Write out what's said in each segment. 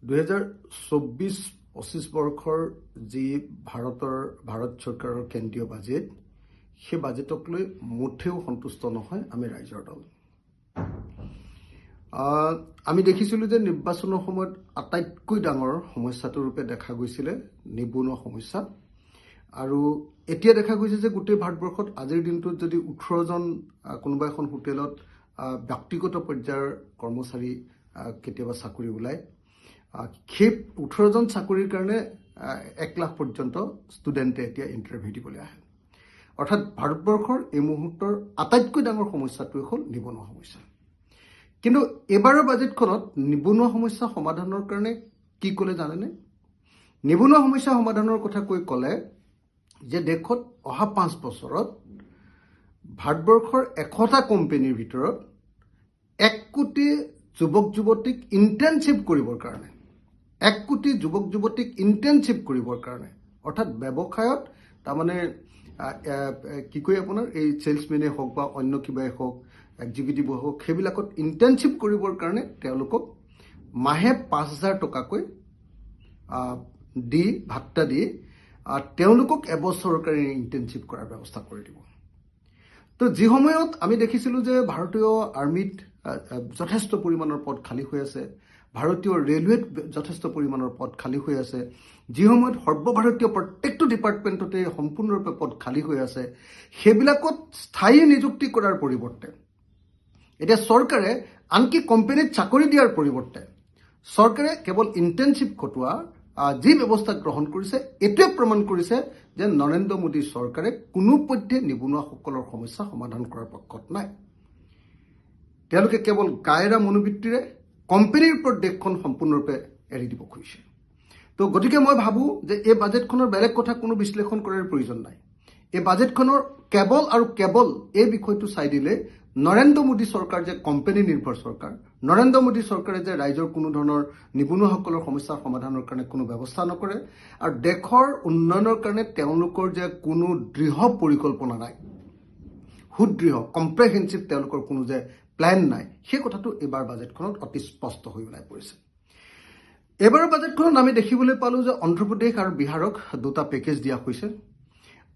2024-25 বৰ্ষৰ যি ভাৰত চৰকাৰৰ কেন্দ্ৰীয় বাজেট, সেই বাজেটক লৈ মুঠেও সন্তুষ্ট নহয় আমি ৰাইজৰ দল। আমি দেখিছিলোঁ যে নিৰ্বাচনৰ সময়ত আটাইতকৈ ডাঙৰ সমস্যাটো ৰূপে দেখা গৈছিলে নিবনুৱা সমস্যা, আৰু এতিয়া দেখা গৈছে যে গোটেই ভাৰতবৰ্ষত আজিৰ দিনটোত যদি 18জন কোনোবা এখন হোটেলত ব্যক্তিগত পৰ্যায়ৰ কৰ্মচাৰী কেতিয়াবা চাকৰি ওলায়, সেই 18জন চাকৰিৰ কাৰণে 1 লাখ পৰ্যন্ত ষ্টুডেণ্টে এতিয়া ইণ্টাৰভিউ দিবলৈ আহে। অৰ্থাৎ ভাৰতবৰ্ষৰ এই মুহূৰ্তৰ আটাইতকৈ ডাঙৰ সমস্যাটোৱে হ'ল নিবনুৱা সমস্যা। কিন্তু এইবাৰৰ বাজেটখনত নিবনুৱা সমস্যা সমাধানৰ কাৰণে কি ক'লে জানেনে? নিবনুৱা সমস্যা সমাধানৰ কথা কৈ ক'লে যে দেশত অহা 5 বছৰত ভাৰতবৰ্ষৰ 100টা কোম্পানীৰ ভিতৰত 1 কোটি যুৱক যুৱতীক ইণ্টাৰ্ণশ্বিপ কৰিবৰ কাৰণে, 1 কোটি যুৱক যুৱতীক ইণ্টাৰ্ণশ্বিপ কৰিবৰ কাৰণে, অৰ্থাৎ ব্যৱসায়ত তাৰমানে কি কয় আপোনাৰ এই চেলছমেনে হওক বা অন্য কিবাই হওক, এক্সিকিউটিভ হওক, সেইবিলাকত ইণ্টাৰ্ণশ্বিপ কৰিবৰ কাৰণে তেওঁলোকক মাহে 5,000 টকাকৈ দি ভাত্তা দি তেওঁলোকক এবছৰৰ কাৰণে ইণ্টাৰ্ণশ্বিপ কৰাৰ ব্যৱস্থা কৰি দিব। তো যি সময়ত আমি দেখিছিলোঁ যে ভাৰতীয় আৰ্মিত যথেষ্ট পৰিমাণৰ পদ খালী হৈ আছে, ভাৰতীয় ৰেলৱেত যথেষ্ট পৰিমাণৰ পদ খালী হৈ আছে, যি সময়ত সৰ্বভাৰতীয় প্ৰত্যেকটো ডিপাৰ্টমেণ্টতে সম্পূৰ্ণৰূপে পদ খালী হৈ আছে, সেইবিলাকত স্থায়ী নিযুক্তি কৰাৰ পৰিৱৰ্তে এতিয়া চৰকাৰে আনকি কোম্পানীত চাকৰি দিয়াৰ পৰিৱৰ্তে চৰকাৰে কেৱল ইণ্টাৰ্ণশ্বিপ খটোৱা যি ব্যৱস্থা গ্ৰহণ কৰিছে, এইটোৱে প্ৰমাণ কৰিছে যে নৰেন্দ্ৰ মোদী চৰকাৰে কোনোপধ্যে নিবনুৱাসকলৰ সমস্যা সমাধান কৰাৰ পক্ষত নাই। তেওঁলোকে কেৱল গায়েৰা মনোবৃত্তিৰে কোম্পানীৰ ওপৰত দেশখন সম্পূৰ্ণৰূপে এৰি দিব খুজিছে। তো গতিকে মই ভাবোঁ যে এই বাজেটখনৰ বেলেগ কথা কোনো বিশ্লেষণ কৰাৰ প্ৰয়োজন নাই। এই বাজেটখনৰ কেৱল আৰু কেৱল এই বিষয়টো চাই দিলে নৰেন্দ্ৰ মোদী চৰকাৰ যে কোম্পানী নিৰ্ভৰ চৰকাৰ, নৰেন্দ্ৰ মোদী চৰকাৰে যে ৰাইজৰ কোনো ধৰণৰ নিবনুৱাসকলৰ সমস্যাৰ সমাধানৰ কাৰণে কোনো ব্যৱস্থা নকৰে, আৰু দেশৰ উন্নয়নৰ কাৰণে তেওঁলোকৰ যে কোনো দৃঢ় পৰিকল্পনা নাই, সুদৃঢ় কম্প্ৰেহেনচিভ তেওঁলোকৰ কোনো যে প্লেন নাই, সেই কথাটো এইবাৰ বাজেটখনত অতি স্পষ্ট হৈ ওলাই পৰিছে। এইবাৰৰ বাজেটখনত আমি দেখিবলৈ পালোঁ যে অন্ধ্ৰপ্ৰদেশ আৰু বিহাৰক 2টা পেকেজ দিয়া হৈছে।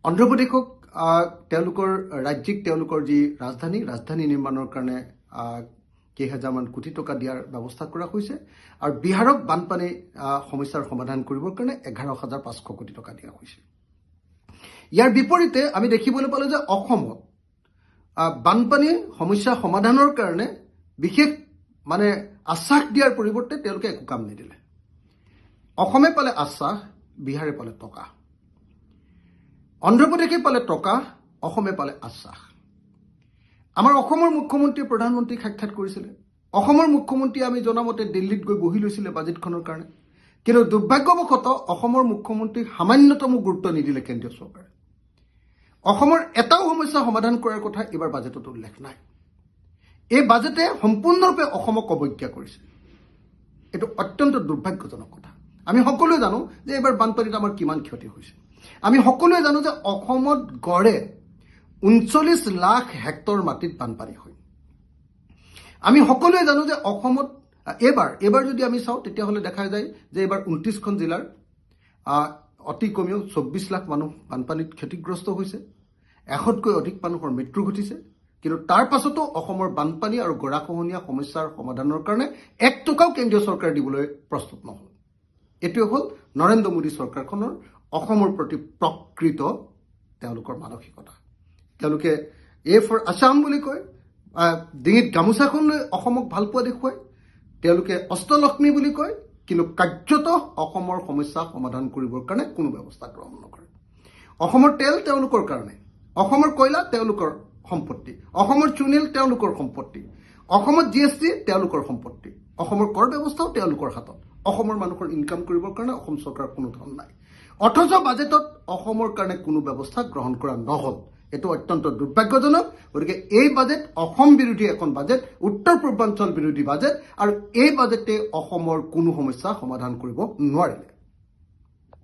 অন্ধ্ৰপ্ৰদেশক তেওঁলোকৰ ৰাজ্যিক তেওঁলোকৰ যি ৰাজধানী নিৰ্মাণৰ কাৰণে কেইহাজাৰমান কোটি টকা দিয়াৰ ব্যৱস্থা কৰা হৈছে, আৰু বিহাৰক বানপানী সমস্যাৰ সমাধান কৰিবৰ কাৰণে 11,500 কোটি টকা দিয়া হৈছে। ইয়াৰ বিপৰীতে আমি দেখিবলৈ পালোঁ যে অসমত বানপানী সমস্যা সমাধানৰ কাৰণে বিশেষ আশ্বাস দিয়াৰ পৰিৱৰ্তে তেওঁলোকে একো কাম নিদিলে। অসমে পালে আশ্বাস, বিহাৰে পালে টকা। অন্ধ্ৰপ্ৰদেশে পালে টকা, অসমে পালে আশ্বাস। আমাৰ অসমৰ মুখ্যমন্ত্ৰীয়ে প্ৰধানমন্ত্ৰীক সাক্ষাৎ কৰিছিলে। অসমৰ মুখ্যমন্ত্ৰীয়ে আমি জনামতে দিল্লীত গৈ বহি লৈছিলে বাজেটখনৰ কাৰণে, কিন্তু দুৰ্ভাগ্যবশতঃ অসমৰ মুখ্যমন্ত্ৰীক সামান্যতম গুৰুত্ব নিদিলে কেন্দ্ৰীয় চৰকাৰে। অসমৰ এটাও সমস্যা সমাধান কৰাৰ কথা এইবাৰ বাজেটত উল্লেখ নাই। এই বাজেটে সম্পূৰ্ণৰূপে অসমক অৱজ্ঞা কৰিছে। এইটো অত্যন্ত দুৰ্ভাগ্যজনক কথা। আমি সকলোৱে জানো যে এইবাৰ বানপানীত আমাৰ কিমান ক্ষতি হৈছে। আমি সকলোৱে জানো যে অসমত গড়ে 39 লাখ হেক্টৰ মাটিত বানপানী হয়। আমি সকলোৱে জানো যে অসমত এইবাৰ যদি আমি চাওঁ তেতিয়াহ'লে দেখা যায় যে এইবাৰ 29খন জিলাৰ অতি কমেও 24 লাখ মানুহ বানপানীত ক্ষতিগ্ৰস্ত হৈছে, 100তকৈ অধিক মানুহৰ মৃত্যু ঘটিছে। কিন্তু তাৰ পাছতো অসমৰ বানপানী আৰু গৰাখহনীয়া সমস্যাৰ সমাধানৰ কাৰণে 1 টকাও কেন্দ্ৰীয় চৰকাৰে দিবলৈ প্ৰস্তুত নহ'ল। এইটোৱে হ'ল নৰেন্দ্ৰ মোদী চৰকাৰখনৰ অসমৰ প্ৰতি প্ৰকৃত তেওঁলোকৰ মানসিকতা। তেওঁলোকে এ ফৰ আছাম বুলি কয়, ডিঙিত গামোচাখন লৈ অসমক ভালপোৱা দেখুৱায়, তেওঁলোকে অষ্টলক্ষ্মী বুলি কয়, কিন্তু কাৰ্যত অসমৰ সমস্যা সমাধান কৰিবৰ কাৰণে কোনো ব্যৱস্থা গ্ৰহণ নকৰে। অসমৰ তেল তেওঁলোকৰ কাৰণে, অসমৰ কয়লা তেওঁলোকৰ সম্পত্তি, অসমৰ চুনিল তেওঁলোকৰ সম্পত্তি, অসমত GST তেওঁলোকৰ সম্পত্তি, অসমৰ কৰ ব্যৱস্থাও তেওঁলোকৰ হাতত। অসমৰ মানুহৰ ইনকাম কৰিবৰ কাৰণে অসম চৰকাৰৰ কোনো ধন নাই, অথচ বাজেটত অসমৰ কাৰণে কোনো ব্যৱস্থা গ্ৰহণ কৰা নহ'ল। এইটো অত্যন্ত দুৰ্ভাগ্যজনক। গতিকে এই বাজেট অসম বিৰোধী এখন বাজেট, উত্তৰ পূৰ্বাঞ্চল বিৰোধী বাজেট, আৰু এই বাজেটে অসমৰ কোনো সমস্যা সমাধান কৰিব নোৱাৰিলে।